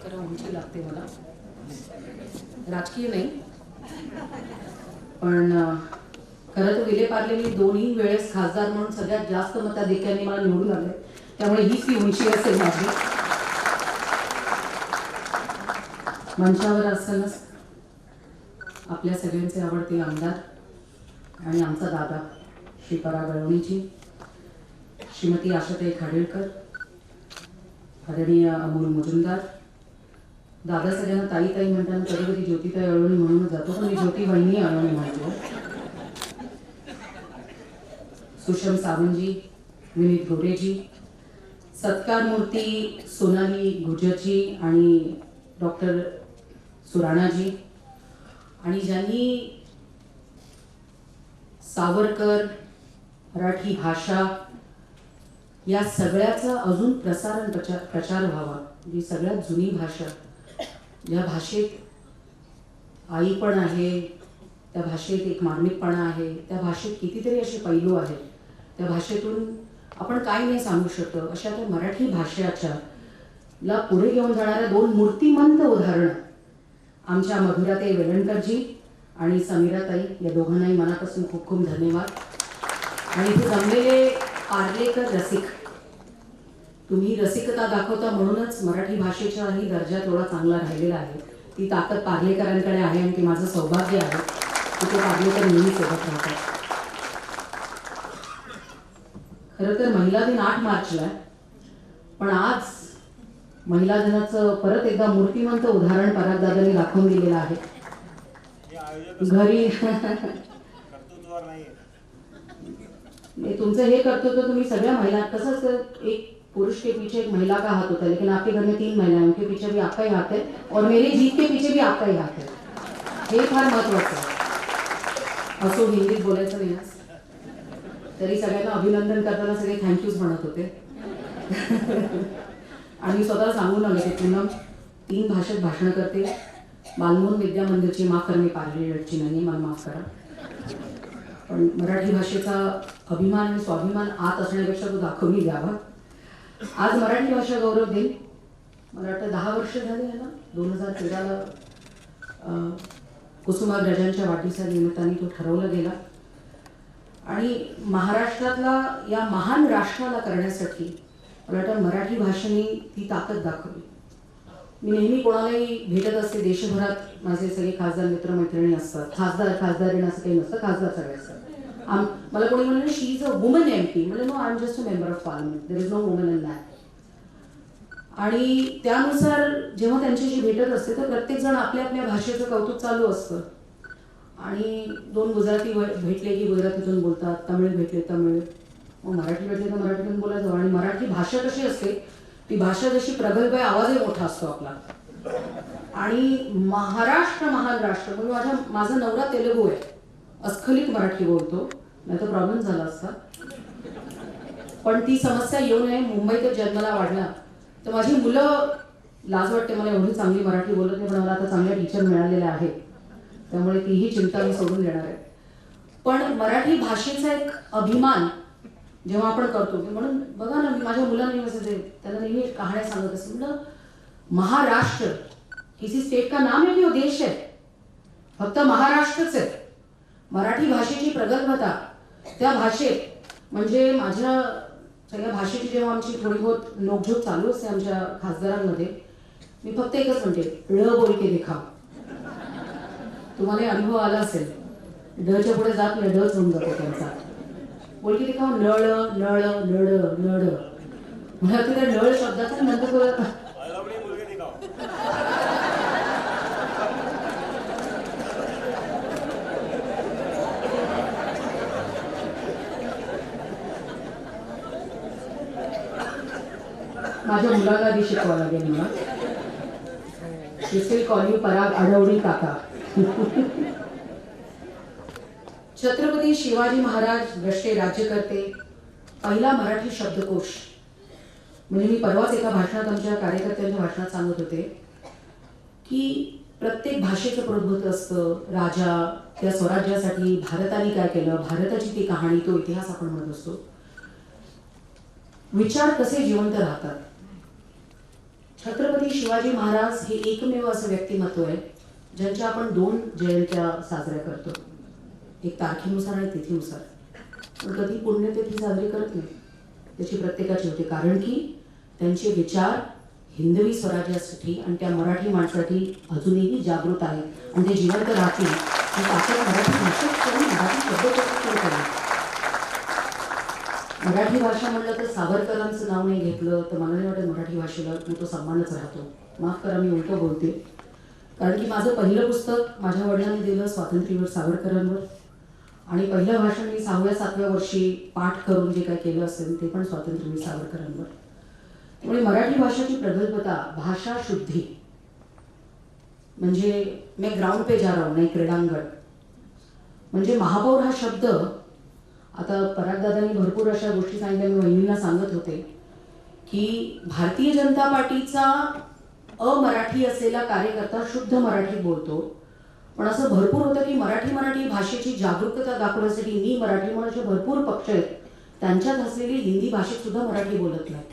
जरा उंची लागते मला, राजकीय नाही पण खरं तर विले पार्ले मी दोन्ही वेळेस खासदार म्हणून सगळ्यात जास्त मताधिक्याने मला निवडून आले, त्यामुळे हीच ती उंची असेल माझी. मंचावर असतानाच आपल्या सगळ्यांचे आवडते आमदार आणि आमचा दादा श्री पराग अळवणीजी, श्रीमती आशाताई खाडेलकर, आदरणीय अमोल मुजुमदार, दादा सगळ्यांना ताई ताई म्हणताना कधी कधी ज्योतिताई अळवणी म्हणूनच जातो, पण मी ज्योती वहिनी अळवणी म्हणतो. सुषम सावंतजी, विनीत गोरेजी, सत्कार मूर्ती सोनाली गुर्जरजी आणि डॉक्टर सुराणाजी, आणि ज्यांनी सावरकर, मराठी भाषा या सगळ्याचा अजून प्रचार व्हावा. जी सगळ्यात जुनी भाषा, ज्या भाषेत आई पण आहे, त्या भाषेत एक मार्मिकपणा आहे, त्या भाषेत कितीतरी असे पैलू आहेत, त्या भाषेतून आपण काय नाही सांगू शकतो, अशा त्या मराठी भाषेच्या ला पुढे घेऊन जाणाऱ्या दोन मूर्तिमंत उदाहरणं आमच्या मधुराताई वेलणकरजी आणि समीराताई, या दोघांनाही मनापासून खूप खूप धन्यवाद. आणि इथे जमलेले पार्लेकर रसिक, तुम्ही रसिकता दाखवता म्हणूनच मराठी भाषेचाही दर्जा थोडा चांगला राहिलेला आहे. ती ताकद पार्लेकरांकडे आहे आणि ते माझं सौभाग्य आहे की ते पार्लेकर नेहमी सोबत राहतात. खरं तर महिला दिन 8 मार्चला, पण आज महिला दिनाचं परत एकदा मूर्तिमंत उदाहरण परागदादांनी दाखवून दिलेलं आहे. घरी तुमचं हे कर्तव्य तुम्ही सगळ्या महिला, कसं एक पुरुष के पीछे एक महिला का हाथ होता है, लेकिन आपके घर में 3 महिलाएं, उनके पीछे भी आपका ही हाथ है और मेरी जीत के पीछे भी आपका ही हाथ है. हे फार महत्वाचं आहे. असो, हिंदीत बोलायचं नाही आज, तरी सगळ्यांना अभिनंदन करताना सगळे थँक्यूच म्हणत होते. आणि स्वतः सांगून आले की पूनम 3 भाषेत भाषण करते, बालमोहन विद्या मंदिरची, माफ करा मी पार्लेटची नाही, मला माफ करा, पण मराठी भाषेचा अभिमान आणि स्वाभिमान आत असण्यापेक्षा तो दाखवून द्यावा. आज मराठी भाषा गौरव दिन, मला वाटतं 10 वर्ष झाले आहे ना, 2013ला कुसुमाग्रजांच्या वाढदिवसानिमित्ताने तो ठरवला गेला. आणि महाराष्ट्रातला या महान राष्ट्राला करण्यासाठी मला वाटतं मराठी भाषेने ती ताकद दाखवली. मी नेहमी कोणालाही भेटत असते, देशभरात माझे सगळे खासदार मित्रमैत्रिणी असतात, खासदारीण असं काही नसतं, खासदार सगळे असतात. मला कोणी म्हणलं she is a woman MP, म्हणजे no, I am just a member of parliament, there is no woman in that. आणि त्यानुसार जेव्हा त्यांच्याशी भेटत असते तर प्रत्येक जण आपल्या आपल्या भाषेचं कौतुक चालू असतं. आणि 2 गुजराती भेटले की गुजरातीतून बोलतात, तमिळ भेटले तमिळ, मग मराठी भेटले तर मराठीतून बोलायचं. आणि मराठी भाषा कशी असते, ती भाषा जशी प्रगल्भ आहे, आवाजही मोठा असतो आपला. आणि महाराष्ट्र महान राष्ट्र, म्हणजे माझा नवरा तेलुगू आहे, अस्खलित मराठी बोलतो, नाही तर प्रॉब्लेम झाला असता. पण ती समस्या येऊ नये, मुंबईत जन्माला वाढला तर माझी मुलं, लाज वाटते मला एवढी चांगली मराठी बोलत नाही, पण मला आता चांगल्या टीचर मिळालेल्या आहेत, त्यामुळे तीही चिंता मी सोडून देणार आहे. पण मराठी भाषेचा एक अभिमान जेव्हा आपण करतो, म्हणून बघा ना, मी माझ्या मुलांना त्यांना नेहमी कहाण्या सांगत असते, म्हणलं महाराष्ट्र किसी स्टेट का नाम है की वो देश है, फक्त महाराष्ट्रच आहे. मराठी भाषेची प्रगल्भता त्या भाषेत, म्हणजे माझ्या सगळ्या भाषेची जेव्हा आमची थोडी बहुत नोकझोक चालू असते आमच्या खासदारांमध्ये, मी फक्त एकच म्हणते, ळ बोल के दिखाव. तुम्हाला अनुभव आला असेल, ढच्या पुढे जात नाही, ढच होऊन जातो त्यांचा. बोल के दिखाव, नळ नळ नळ नळ, मला त्या नळ शब्दाचा नंतर माझ्या मुलाला आधी शिकवावं लागेल मला. विल कॉल यू पराग अडवणी काका. छत्रपती शिवाजी महाराज द्रष्टे राज्यकर्ते, पहिला मराठी शब्दकोश. म्हणजे मी परवाच एका भाषणात आमच्या कार्यकर्त्यांच्या भाषणात सांगत होते की प्रत्येक भाषेचं प्रभुत्व असतं. राजा, त्या स्वराज्यासाठी भारताने काय केलं, भारताची ती कहाणी, तो इतिहास आपण म्हणत असतो. विचार कसे जिवंत राहतात. छत्रपती शिवाजी महाराज हे एकमेव असं व्यक्तिमत्व आहे ज्यांच्या आपण 2 जयंत्या साजऱ्या करतो, एक तारखेनुसार आणि तिथीनुसार. पण कधी पुण्यतिथी साजरी करत नाही. त्याची प्रत्येकाची होते, कारण की त्यांचे विचार हिंदवी स्वराज्यासाठी आणि त्या मराठी माणसासाठी अजूनही जागृत आहेत आणि ते जिवंत राहतील. ही ताकद मराठी भाषेत करून मराठी शब्दप्रयोग करेल. मराठी भाषा म्हटलं तर सावरकरांचं नाव नाही घेतलं तर मला नाही वाटत मराठी भाषेला तो सन्मानच राहतो. माफ करा मी उलटं बोलते, कारण की माझं पहिलं पुस्तक माझ्या वडिलांनी दिलं स्वातंत्र्यवीर सावरकरांवर, आणि पहिलं भाषण मी 6व्या-7व्या वर्षी पाठ करून जे काय केलं असेल ते पण स्वातंत्र्यवीर सावरकरांवर. त्यामुळे मराठी भाषेची प्रगल्भता, भाषा शुद्धी म्हणजे मैं ग्राउंड पे जा रहा हूं, नाही क्रीडांगण. म्हणजे महापौर हा शब्द, आता परागदादांनी भरपूर अशा गोष्टी सांगितल्या, मी वहिनींना सांगत होते की भारतीय जनता पार्टीचा अमराठी असलेला कार्यकर्ता शुद्ध मराठी बोलतो, पण असं भरपूर होतं की मराठी भाषेची जागरूकता दाखवण्यासाठी मी मराठी म्हणून भरपूर पक्ष आहेत त्यांच्यात असलेली हिंदी भाषेत सुद्धा मराठी बोलत नाही.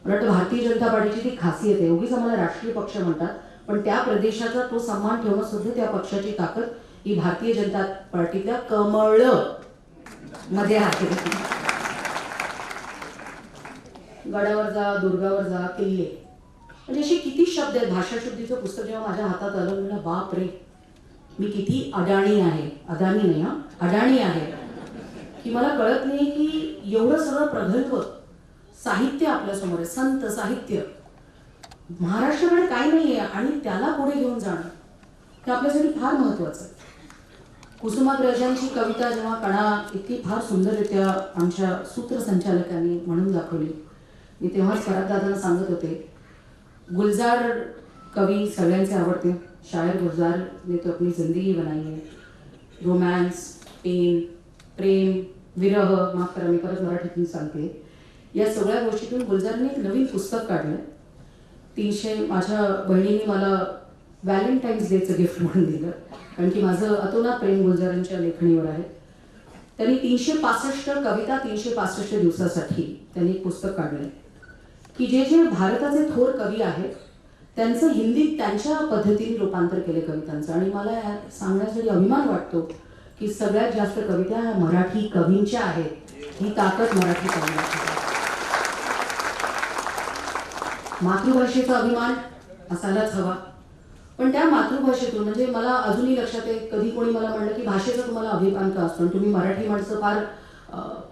मला वाटतं भारतीय जनता पार्टीची ती खासियत आहे. उगीच आम्हाला राष्ट्रीय पक्ष म्हणतात, पण त्या प्रदेशाचा तो सन्मान ठेवणं सुद्धा त्या पक्षाची ताकद ही भारतीय जनता पार्टीतल्या कमळ मध्ये आहे. गडावर जा, दुर्गावर जा, किल्ले, म्हणजे असे किती शब्द आहेत. भाषाशुद्धीचं पुस्तक जेव्हा माझ्या हातात आलं म्हणलं बाप रे, मी किती अडाणी आहे, अदानी नाही हा, अडाणी आहे की मला कळत नाही की एवढं सगळं प्रगल्भ साहित्य आपल्यासमोर आहे. संत साहित्य महाराष्ट्राकडे काय नाही आहे आणि त्याला पुढे घेऊन जाणं हे आपल्यासाठी फार महत्वाचं आहे. कुसुमाग्रजांची कविता जेव्हा कणा इतकी फार सुंदररित्या आमच्या सूत्रसंचालकांनी म्हणून दाखवली, मी तेव्हाच परागदादांना सांगत होते, गुलजार कवी सगळ्यांचे आवडते. शायर गुलजार ने तो अपनी जिंदगी बनाई है. रोमॅन्स, पेन, प्रेम, विरह, माफ करा मी परत मराठीतून सांगते, या सगळ्या गोष्टीतून गुलजारने एक नवीन पुस्तक काढलं. 300, माझ्या बहिणीने मला व्हॅलेंटाईन्स डेचं गिफ्ट म्हणून दिलं, कारण की माझं अतोनात प्रेम गुलजारांच्या लेखणीवर आहे. त्यांनी 365 कविता 365 दिवसासाठी त्यांनी एक पुस्तक काढलं की जे जे भारताचे थोर कवी आहेत त्यांचं हिंदीत त्यांच्या पद्धतीने रूपांतर केले कवितांचं. आणि मला सांगण्यासाठी अभिमान वाटतो की सगळ्यात जास्त कविता ह्या मराठी कवींच्या आहेत. ही ताकद मराठी कवींची. मातृभाषेचा अभिमान असायलाच हवा, पण त्या मातृभाषेतून म्हणजे मला अजूनही लक्षात आहे, कधी कोणी मला म्हणलं की भाषेचा तुम्हाला अभिमान का असतो, तुम्ही मराठी माणसं फार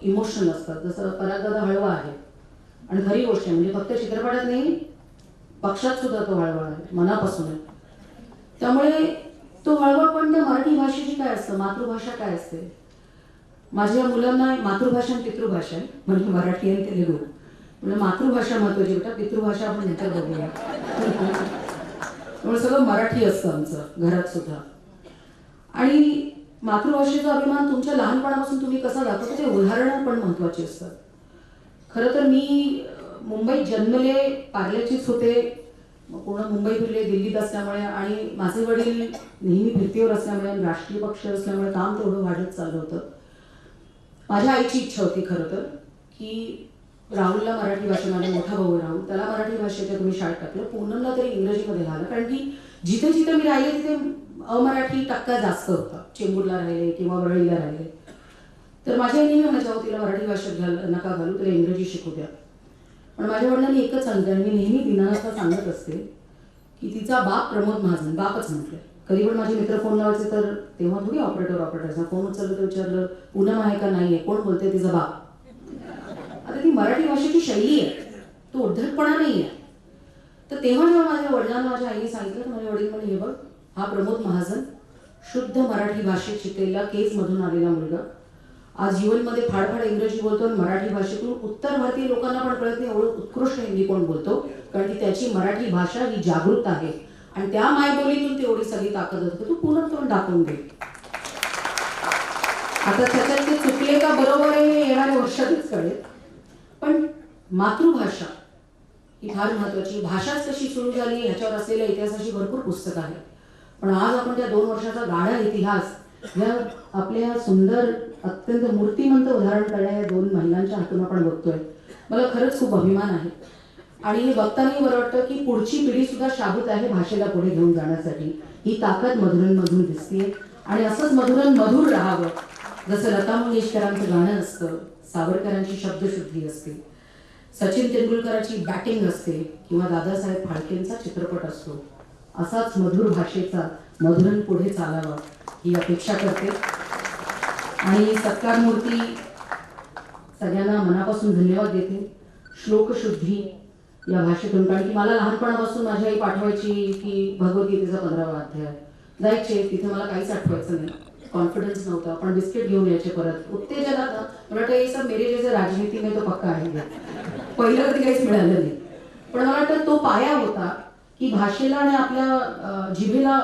इमोशनल असतात. जसं परागदादा हळवा आहे, आणि खरी गोष्ट आहे, म्हणजे फक्त चित्रपटात नाही पक्षात सुद्धा तो हळवा आहे, मनापासून आहे. त्यामुळे तो हळवा पण त्या मराठी भाषेची काय असतं, मातृभाषा काय असते. माझ्या मुलांना मातृभाषा आणि पितृभाषा आहे, म्हणजे मराठी आणि तेलुगू, म्हणजे मातृभाषा महत्वाची बेटा, पितृभाषा आपण नंतर बघूया. त्यामुळे सगळं मराठी असतं आमचं घरात सुद्धा. आणि मातृभाषेचा अभिमान तुमच्या लहानपणापासून तुम्ही कसा दाखवतो ते उदाहरणं पण महत्वाची असतात. खरं तर मी मुंबईत जन्मले, पार्ल्याचीच होते, पूर्ण मुंबई फिरले दिल्लीत असल्यामुळे, आणि माझे वडील नेहमी फिरतीवर असल्यामुळे, राष्ट्रीय पक्ष असल्यामुळे काम तेवढं वाढत चाललं होतं. माझ्या आईची इच्छा होती खरं तर की राहुलला मराठी भाषा, माझा मोठा भाऊ राहुल, त्याला मराठी भाषेच्या तुम्ही शाळेत टाकलं, पूनमला तरी इंग्रजीमध्ये घाला, कारण की जिथे जिथे मी राहिले तिथे अमराठी टक्का जास्त होता. चेंबूरला राहिले किंवा वरळीला राहिले, तर माझ्या आईने म्हणायच्या तिला मराठी भाषेत नका घालू, तिला इंग्रजी शिकू द्या. पण माझ्या वडिलांनी एकच सांगितलं, मी नेहमी दिनानाथला सांगत असते की तिचा बाप प्रमोद महाजन, बापच म्हटलं. कधी पण माझे मित्र फोन लावायचे तर तेव्हा थोडी ऑपरेटरचा फोन उचललं तर विचारलं पूनम आहे का, नाही आहे, कोण बोलते, तिचा बाप. आता ती मराठी भाषेची शैली आहे, तो उद्धटपणा नाही आहे. तर तेव्हा जेव्हा माझ्या वडिलांना माझ्या आईने सांगितलं तर माझे वडील म्हणे, हे बघ हा प्रमोद महाजन शुद्ध मराठी भाषेत शिकलेला, केजमधून आलेला मुलगा, आज जीवनमध्ये फाडफाड इंग्रजी बोलतो आणि मराठी भाषेतून उत्तर भारतीय लोकांना पण कळत नाही एवढं उत्कृष्ट हिंदी कोण बोलतो, कारण की त्याची मराठी भाषा ही जागृत आहे आणि त्या मायबोलीतून तेवढी सगळी ताकद असते. तू पुन्हा तोंड दाखवून दे. आता त्याच्यात ते चुकले का बरोबर आहे हे येणाऱ्या वर्षातच कळेल. पण मातृभाषा ही फार महत्वाची. भाषाच कशी सुरू झाली ह्याच्यावर असलेल्या इतिहासाची भरपूर पुस्तकं आहेत, पण आज आपण त्या 2 वर्षाचा गाढा इतिहास या आपल्या सुंदर अत्यंत मूर्तिमंत उदाहरण करणाऱ्या 2 महिलांच्या हातून आपण बघतोय. मला खरंच खूप अभिमान आहे. आणि हे बघतानाही बरं वाटतं की पुढची पिढी सुद्धा शाबूत आहे भाषेला पुढे घेऊन जाण्यासाठी. ही ताकद मधुरांमधून दिसते आणि असंच मधुरन मधुर राहावं. जसं लता मंगेशकरांचं गाणं असतं, सावरकरांची शब्दशुद्धी असते, सचिन तेंडुलकरांची बॅटिंग असते किंवा दादासाहेब फाळकेंचा चित्रपट असतो, असाच मधुर भाषेचा मधुरन पुढे चालावा ही अपेक्षा करते. आणि सत्कारमूर्ती सगळ्यांना मनापासून धन्यवाद देते. श्लोकशुद्धी या भाषेतून, कारण की मला लहानपणापासून माझी आई पाठवायची की भगवद्गीतेचा 15वा अध्याय जायचे, तिथे मला काहीच आठवायचं नाही, कॉन्फिडन्स नव्हता, पण बिस्किट घेऊन यायचे परत उत्तेजनात. मला वाटतं हे सब मेरे जैसे राजनीती में तो पक्का आहे. पहिलं कधी काहीच मिळालं नाही, पण मला वाटतं तो पाया होता की भाषेला आणि आपल्या जिभेला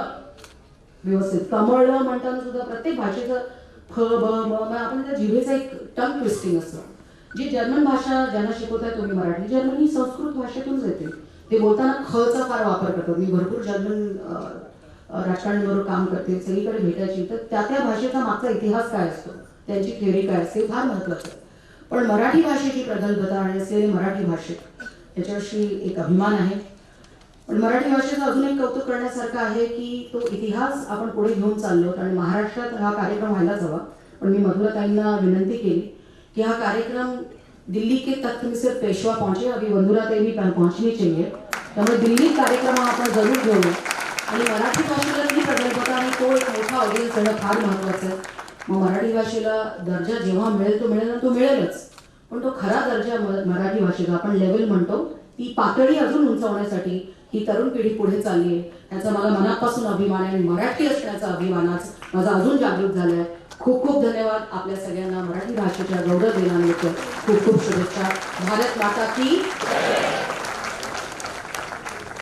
व्यवस्थित कमळलं म्हणताना सुद्धा प्रत्येक भाषेचं फ ब म आपण त्या जिभेचा एक टंग ट्विस्टिंग असतं. जी जर्मन भाषा ज्यांना शिकवताय तुम्ही मराठी, जर्मन ही संस्कृत भाषेतूनच येते. ते बोलताना खचा फार वापर करतात. मी भरपूर जर्मन राजकारण्यांबरोबर काम करते, सगळीकडे भेटायची, तर त्या त्या भाषेचा मागचा इतिहास काय असतो, त्यांची थेअरी काय असते, फार महत्त्वाचं आहे. पण मराठी भाषेची प्रगल्भता आणि असलेले मराठी भाषेत त्याच्याविषयी एक अभिमान आहे. पण मराठी भाषेचं अजून एक कौतुक करण्यासारखं आहे की तो इतिहास आपण पुढे घेऊन चाललो आणि महाराष्ट्रात हा कार्यक्रम व्हायलाच हवा. पण मी मधुराताईंना विनंती केली कि हा कार्यक्रम दिल्ली के तख्त में सिर्फ पेशवा पहुंचे, अभी वंदुराताई भी पहुंचनी चाहिए. त्यामुळे दिल्ली कार्यक्रम हा आपण जरूर घेऊ आणि मराठी भाषेला ती प्रगल्भता आणि तो एक मोठा ऑडियन्स देणं फार महत्त्वाचं आहे. मग मराठी भाषेला दर्जा जेव्हा मिळेल तो मिळेल आणि तो मिळेलच, पण तो खरा दर्जा मराठी भाषेचा आपण लेवल म्हणतो ती पातळी अजून उंचावण्यासाठी ही तरुण पिढी पुढे चालली आहे. याचा मला मनापासून अभिमान आहे आणि मराठी असण्याचा अभिमानाच माझा अजून जागृत झालाय. खूप खूप धन्यवाद आपल्या सगळ्यांना. मराठी भाषेच्या गौरव दिनानिमित्त खूप खूप शुभेच्छा. भारत माता की